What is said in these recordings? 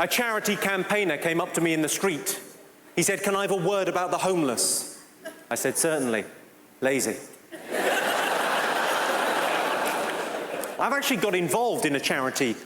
A charity campaigner came up to me in the street. He said, "Can I have a word about the homeless?" I said, "Certainly. Lazy." I've actually got involved in a charity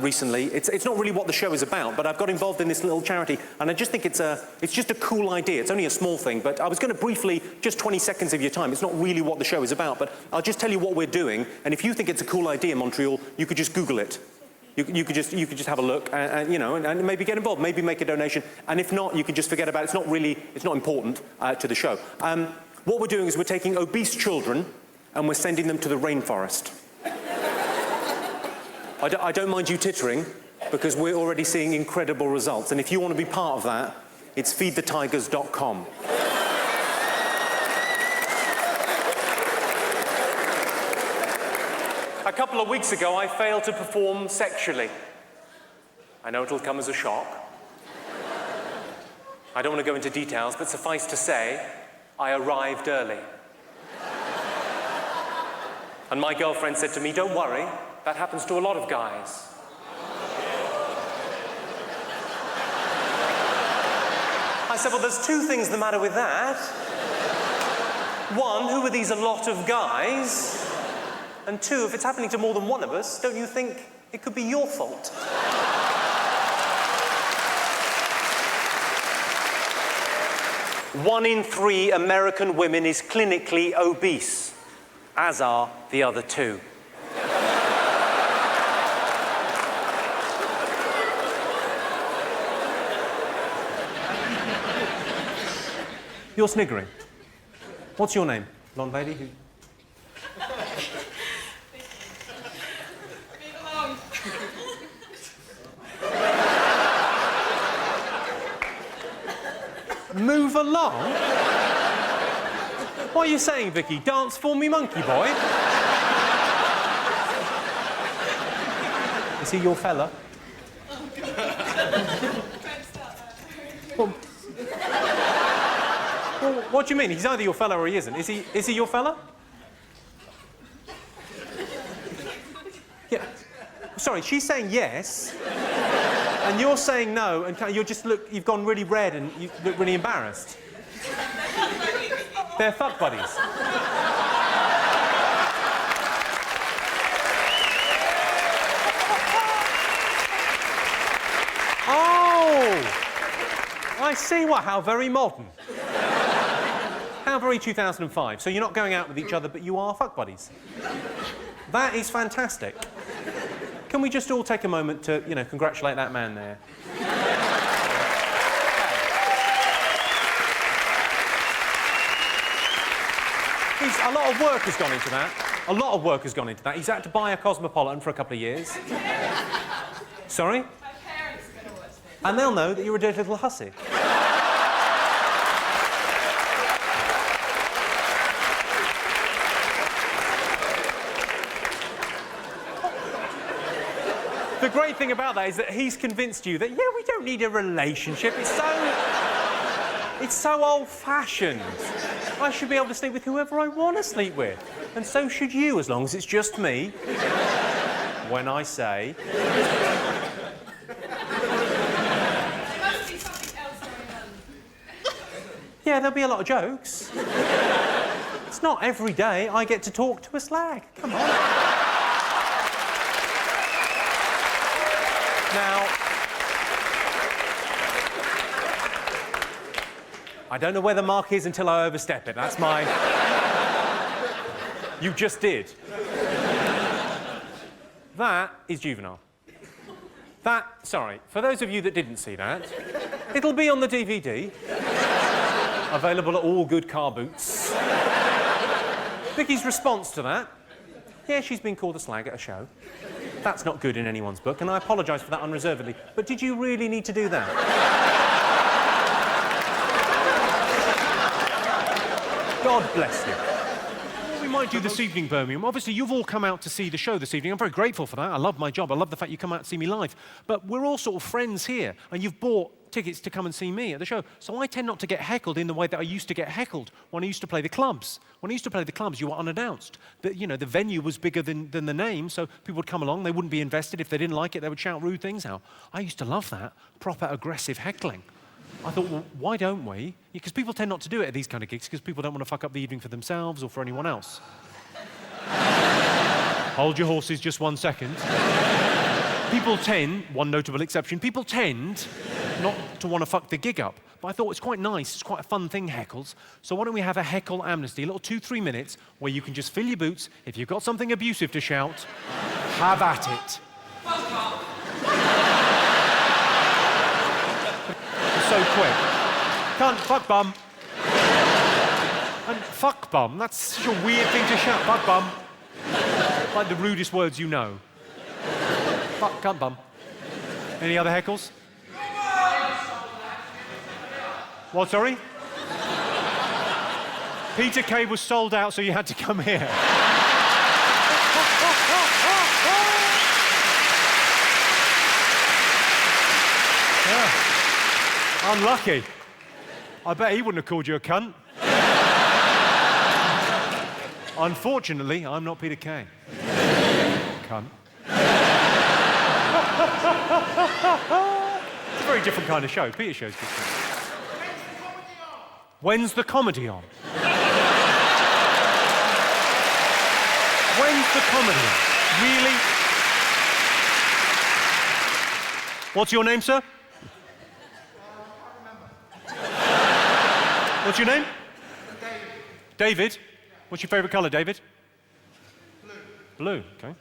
recently. It's not really what the show is about, but I've got involved in this little charity, and I just think it's just a cool idea. It's only a small thing, but I was going to briefly, just 20 seconds of your time. It's not really what the show is about, but I'll just tell you what we're doing, and if you think it's a cool idea, Montreal, you could just Google it. You could just have a look, and you know, and maybe get involved, maybe make a donation, and if not, you can just forget about it. It's not important to the show. What we're doing is we're taking obese children, and we're sending them to the rainforest. I don't mind you tittering, because we're already seeing incredible results. And if you want to be part of that, it's feedthetigers.com. A couple of weeks ago, I failed to perform sexually. I know it'll come as a shock. I don't want to go into details, but suffice to say, I arrived early. And my girlfriend said to me, "Don't worry. That happens to a lot of guys." I said, "Well, there's two things the matter with that. One, who are these a lot of guys? And two, if it's happening to more than one of us, don't you think it could be your fault?" One in 3 American women is clinically obese, as are the other 2. You're sniggering. What's your name, blonde lady? Leave alone. Move along? What are you saying, Vicky? Dance for me, monkey boy? Is he your fella? Oh, God. Well, what do you mean? He's either your fella or he isn't. Is he your fella? Yeah. Sorry, she's saying yes, and you're saying no, and you've gone really red and you look really embarrassed. They're fuck buddies. Oh! I see. How very modern. How very 2005. So you're not going out with each other, but you are fuck buddies. That is fantastic. Can we just all take a moment to, congratulate that man there? A lot of work has gone into that. A lot of work has gone into that. He's had to buy a Cosmopolitan for a couple of years. Sorry? My parents are going to watch this. And they'll know that you're a dirty little hussy. The great thing about that is that he's convinced you that, yeah, we don't need a relationship. It's so old-fashioned. I should be able to sleep with whoever I want to sleep with. And so should you, as long as it's just me. When I say... There must be something else going on. Yeah, there'll be a lot of jokes. It's not every day I get to talk to a slag. Come on. Now, I don't know where the mark is until I overstep it. That's my... You just did. That is juvenile. Sorry, for those of you that didn't see that, it'll be on the DVD. Available at all good car boots. Vicky's response to that. Yeah, she's been called a slag at a show. That's not good in anyone's book, and I apologise for that unreservedly. But did you really need to do that? God bless you. What we might do this evening, Birmingham, obviously you've all come out to see the show this evening. I'm very grateful for that. I love my job. I love the fact you come out to see me live. But we're all sort of friends here, and you've bought tickets to come and see me at the show. So I tend not to get heckled in the way that I used to get heckled when I used to play the clubs. When I used to play the clubs, you were unannounced. The venue was bigger than the name, so people would come along, they wouldn't be invested. If they didn't like it, they would shout rude things out. I used to love that, proper aggressive heckling. I thought, well, why don't we? Because people tend not to do it at these kind of gigs because people don't want to fuck up the evening for themselves or for anyone else. Hold your horses just 1 second. People tend, one notable exception, people tend not to want to fuck the gig up. But I thought it's quite nice, it's quite a fun thing, heckles. So why don't we have a heckle amnesty, a little 2-3 minutes where you can just fill your boots. If you've got something abusive to shout, have at it. So quick. Cunt, fuck bum. And fuck bum, that's such a weird thing to shout, fuck bum. Like the rudest words you know. Fuck, cunt bum. Any other heckles? What, sorry? Peter Kay was sold out, so you had to come here. Yeah. Unlucky. I bet he wouldn't have called you a cunt. Unfortunately, I'm not Peter Kay. Cunt. It's a very different kind of show. Peter's show's good. When's the comedy on? When's the comedy on? Really? What's your name, sir? What's your name? David. What's your favourite colour, David? Blue. Blue, okay.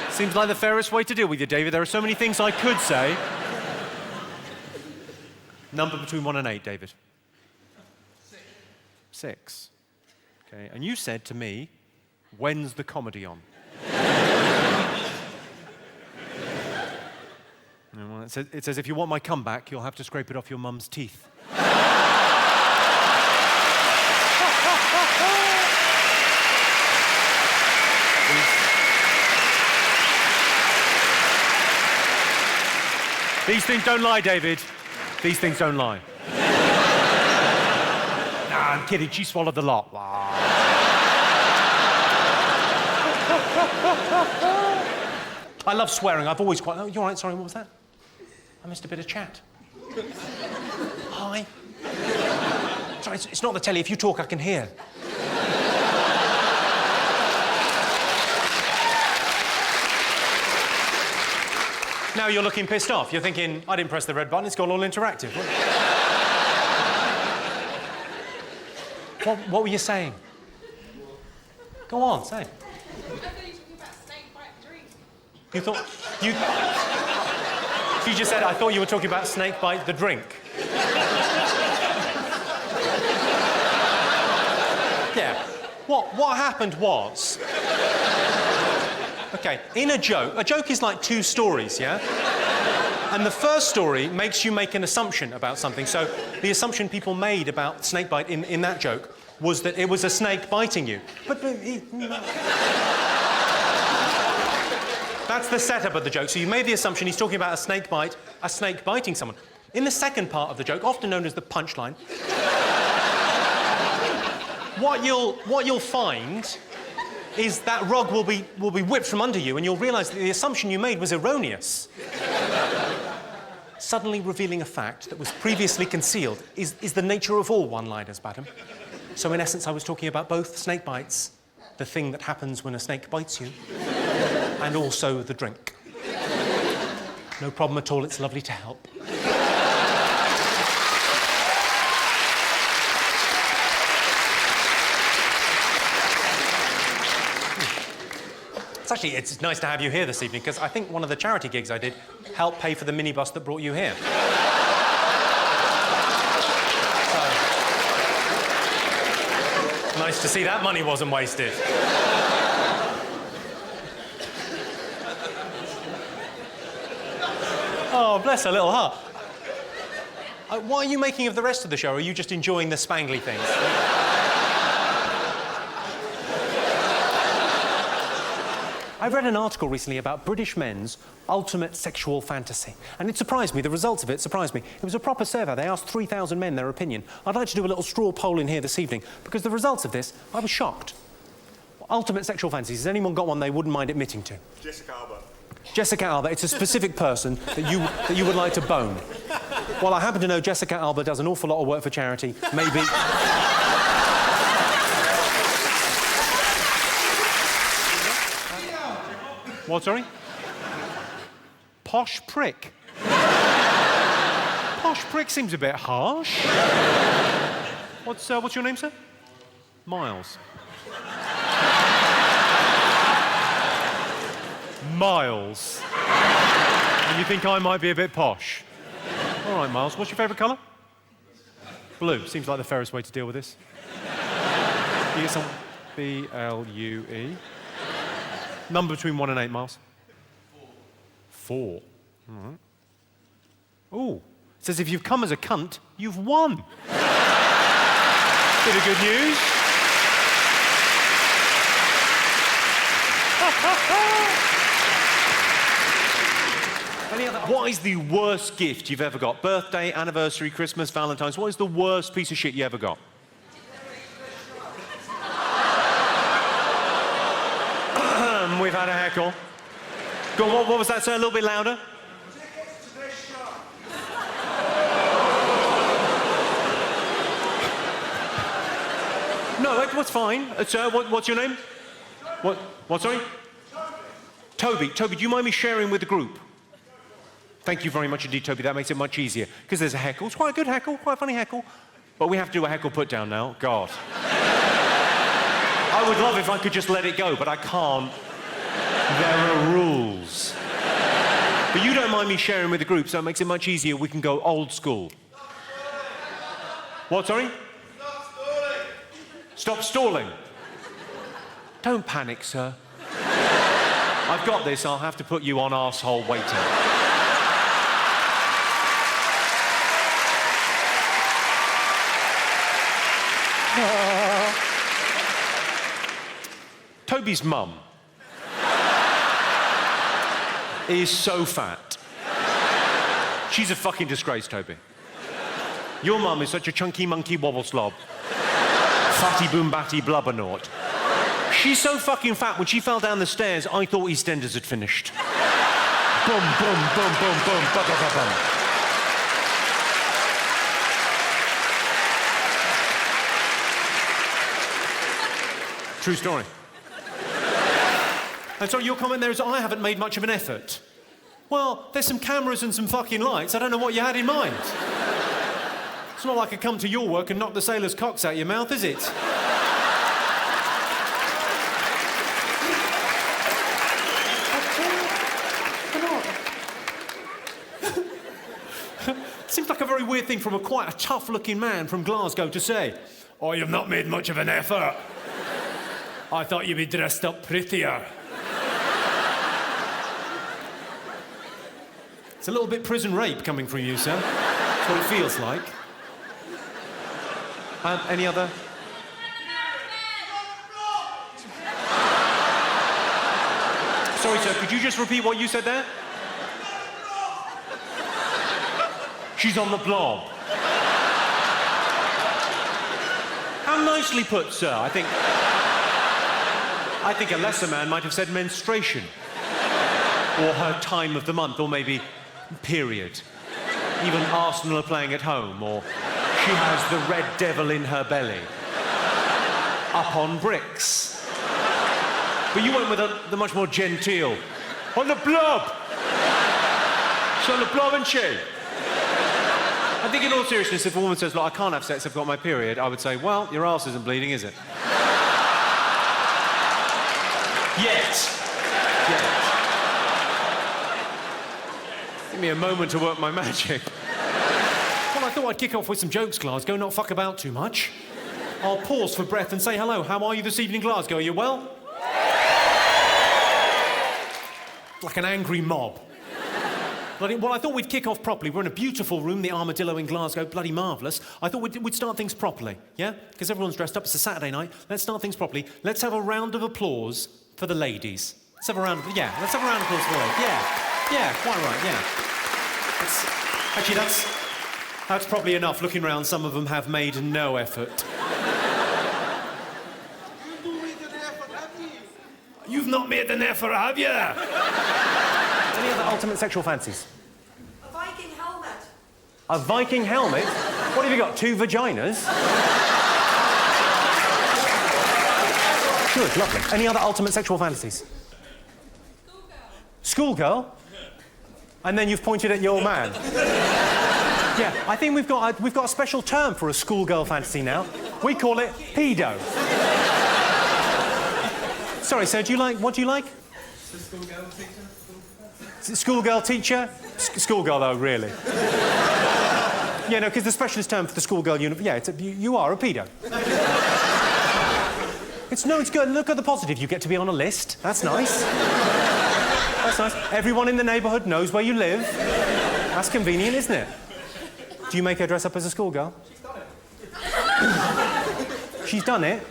Seems like the fairest way to deal with you, David. There are so many things I could say. Number between 1 and 8, David. 6. 6. Okay, and you said to me, when's the comedy on? Well, it says, if you want my comeback, you'll have to scrape it off your mum's teeth. These things don't lie, David. These things don't lie. Nah, I'm kidding. She swallowed the lot. I love swearing. I've always quite... Oh, you all right? Sorry, what was that? I missed a bit of chat. Hi. Sorry, it's not the telly. If you talk, I can hear. Now you're looking pissed off. You're thinking, I didn't press the red button. It's gone all interactive. What were you saying? Go on, say. I thought you were talking about snake bite drink. You thought... You just said, I thought you were talking about snake bite the drink. Yeah. What happened was... OK, in a joke is like 2 stories, yeah? And the first story makes you make an assumption about something. So the assumption people made about snake bite in that joke was that it was a snake biting you. But that's the setup of the joke. So you made the assumption he's talking about a snake biting someone. In the second part of the joke, often known as the punchline, what you'll find is that rug will be whipped from under you, and you'll realise that the assumption you made was erroneous. Suddenly revealing a fact that was previously concealed is the nature of all one-liners, madam. So in essence, I was talking about both snake bites, the thing that happens when a snake bites you, and also the drink. No problem at all, it's lovely to help. It's nice to have you here this evening, because I think one of the charity gigs I did helped pay for the minibus that brought you here. So, nice to see that money wasn't wasted. Oh, bless her little heart. What are you making of the rest of the show? Or are you just enjoying the spangly things? I read an article recently about British men's ultimate sexual fantasy, and it surprised me. The results of it surprised me. It was a proper survey. They asked 3,000 men their opinion. I'd like to do a little straw poll in here this evening, because the results of this, I was shocked. Ultimate sexual fantasies. Has anyone got one they wouldn't mind admitting to? Jessica Alba. Jessica Alba. It's a specific person that you would like to bone. Well, I happen to know Jessica Alba does an awful lot of work for charity. Maybe... What, sorry? Posh prick. Posh prick seems a bit harsh. What's your name, sir? Miles. Miles. And you think I might be a bit posh? All right, Miles. What's your favourite colour? Blue. Seems like the fairest way to deal with this. You get some B-L-U-E. Number between 1 and 8, Miles. 4. All right. Ooh. It says if you've come as a cunt, you've won. Bit of good news. What is the worst gift you've ever got? Birthday, anniversary, Christmas, Valentine's. What is the worst piece of shit you ever got? We've had a heckle. Go on, what was that, sir? A little bit louder. No, what's fine. Sir, what's your name? What, sorry? Toby. Toby, do you mind me sharing with the group? Thank you very much indeed, Toby. That makes it much easier. Because there's a heckle. It's quite a good heckle, quite a funny heckle. But we have to do a heckle put down now. God. I would love if I could just let it go, but I can't. There are rules. But you don't mind me sharing with the group, so it makes it much easier. We can go old school. What, sorry? Stop stalling. Stop stalling. Don't panic, sir. I've got this. I'll have to put you on arsehole waiting. Toby's mum is so fat. She's a fucking disgrace, Toby. Your mum is such a chunky monkey wobble slob. Fatty boom batty blubbernaut. She's so fucking fat, when she fell down the stairs, I thought EastEnders had finished. Boom, boom, boom, boom, boom, ba ba ba bum. True story. And so your comment there is I haven't made much of an effort. Well, there's some cameras and some fucking lights. I don't know what you had in mind. It's not like I come to your work and knock the sailors' cocks out your mouth, is it? Seems like a very weird thing from quite a tough-looking man from Glasgow to say. Oh, you've not made much of an effort. I thought you'd be dressed up prettier. It's a little bit prison rape coming from you, sir. That's what it feels like. Any other? Sorry, sir, could you just repeat what you said there? She's on the blob. How nicely put, sir. I think a lesser man might have said menstruation. Or her time of the month, or maybe period. Even Arsenal are playing at home, or she has the red devil in her belly. Up on bricks. But you went with the much more genteel. On the blob! She's on the blob, isn't she? I think in all seriousness, if a woman says, look, I can't have sex, I've got my period, I would say, well, your arse isn't bleeding, is it? Yet. Give me a moment to work my magic. Well, I thought I'd kick off with some jokes, Glasgow, not fuck about too much. I'll pause for breath and say hello. How are you this evening, Glasgow? Are you well? Like an angry mob. Well, I thought we'd kick off properly. We're in a beautiful room, the Armadillo in Glasgow, bloody marvellous. I thought we'd start things properly, yeah? Because everyone's dressed up, it's a Saturday night. Let's start things properly. Let's have a round of applause for the ladies. Let's have a round. Yeah, let's have a round of applause for it. Yeah, quite right. Yeah. That's probably enough. Looking round, some of them have made no effort. You've not made an effort, have you? Any other ultimate sexual fantasies? A Viking helmet. A Viking helmet? What have you got, 2 vaginas? Good, lovely. Any other ultimate sexual fantasies? Schoolgirl? And then you've pointed at your man. Yeah, I think we've got a special term for a schoolgirl fantasy now. We call it pedo. Sorry, sir, what do you like? Schoolgirl teacher. Schoolgirl teacher? Schoolgirl, though, really. Yeah, no, because the specialist term for the schoolgirl you are a pedo. It's good. Look at the positive. You get to be on a list. That's nice. That's nice. Everyone in the neighbourhood knows where you live. That's convenient, isn't it? Do you make her dress up as a schoolgirl? She's done it. She's done it?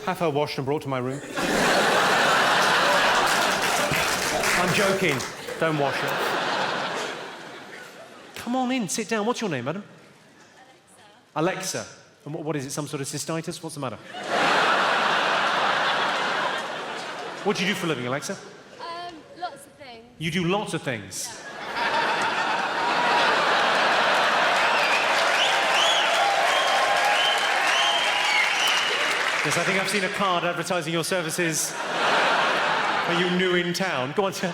Have her washed and brought to my room. I'm joking. Don't wash it. Come on in, sit down. What's your name, madam? Alexa. Alexa. And what is it, some sort of cystitis? What's the matter? What do you do for a living, Alexa? Lots of things. You do lots of things. Yes, I think I've seen a card advertising your services. Are you new in town? Go on, sir.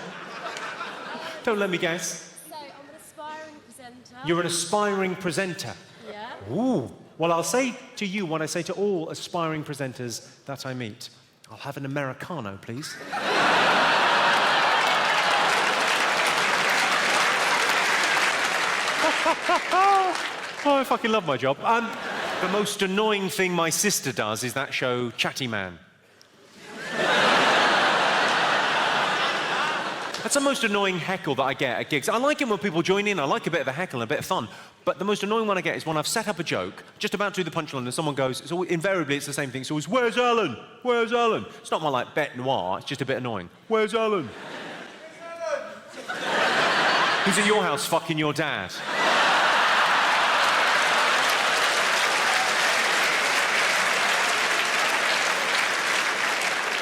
Don't let me guess. So, I'm an aspiring presenter. You're an aspiring presenter. Yeah. Ooh. Well, I'll say to you what I say to all aspiring presenters that I meet. I'll have an Americano, please. Oh, I fucking love my job. The most annoying thing my sister does is that show, Chatty Man. That's the most annoying heckle that I get at gigs. I like it when people join in. I like a bit of a heckle and a bit of fun. But the most annoying one I get is when I've set up a joke, just about to do the punchline, and someone goes, invariably it's the same thing. It's always, where's Alan? Where's Alan? It's not my, like, bête noire. It's just a bit annoying. Where's Alan? Who's at your house fucking your dad?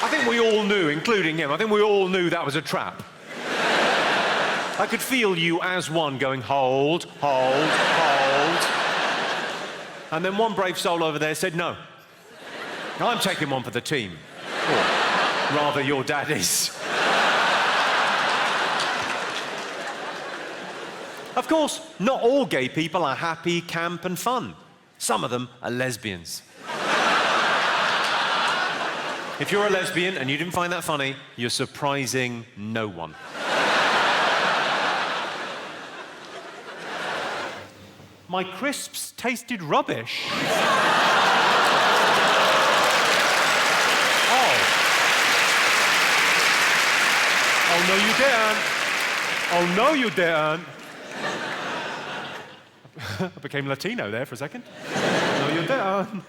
I think we all knew, including him, I think we all knew that was a trap. I could feel you as one going, hold, hold, hold. And then one brave soul over there said, no. I'm taking one for the team. Or rather, your dad is. Of course, not all gay people are happy, camp, and fun. Some of them are lesbians. If you're a lesbian and you didn't find that funny, you're surprising no one. My crisps tasted rubbish. Oh. Oh, no, you didn't. Oh, no, you didn't. I became Latino there for a second. No, you didn't.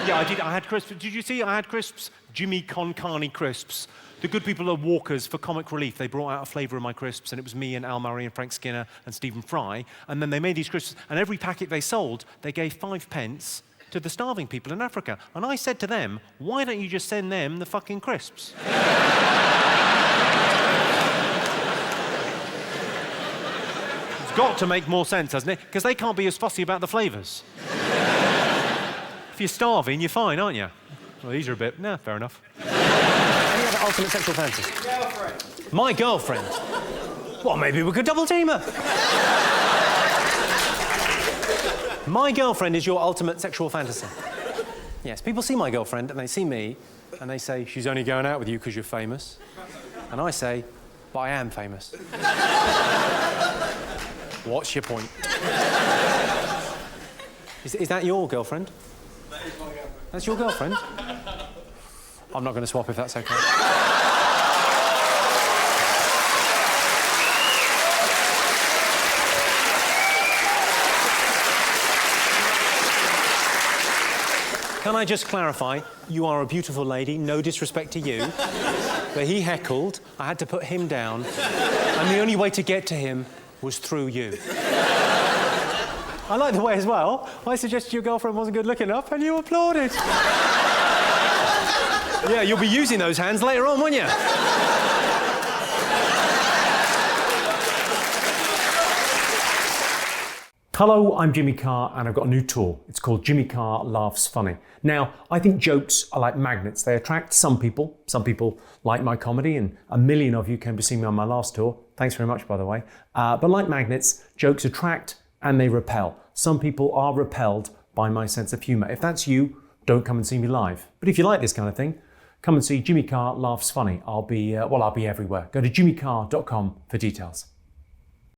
Yeah, I did. I had crisps. Did you see I had crisps? Jimmy Carr crisps. The good people at Walker's, for comic relief, they brought out a flavour of my crisps, and it was me and Al Murray and Frank Skinner and Stephen Fry. And then they made these crisps, and every packet they sold, they gave 5 pence to the starving people in Africa. And I said to them, why don't you just send them the fucking crisps? It's got to make more sense, hasn't it? Because they can't be as fussy about the flavours. If you're starving, you're fine, aren't you? Well, these are a bit... Nah, fair enough. Any other ultimate sexual fantasies? Girlfriend. My girlfriend? Well, maybe we could double team her. My girlfriend is your ultimate sexual fantasy. Yes, people see my girlfriend and they see me and they say, she's only going out with you because you're famous. And I say, but I am famous. What's your point? Is that your girlfriend? That is my girlfriend. That's your girlfriend? I'm not going to swap if that's okay. Can I just clarify? You are a beautiful lady, no disrespect to you. But he heckled, I had to put him down, and the only way to get to him was through you. I like the way as well, I suggested your girlfriend wasn't good looking enough, and you applauded. Yeah, you'll be using those hands later on, won't you? Hello, I'm Jimmy Carr and I've got a new tour. It's called Jimmy Carr Laughs Funny. Now, I think jokes are like magnets. They attract some people. Some people like my comedy, and a million of you came to see me on my last tour. Thanks very much, by the way. But like magnets, jokes attract and they repel. Some people are repelled by my sense of humour. If that's you, don't come and see me live. But if you like this kind of thing, come and see Jimmy Carr Laughs Funny. I'll be everywhere. Go to jimmycarr.com for details.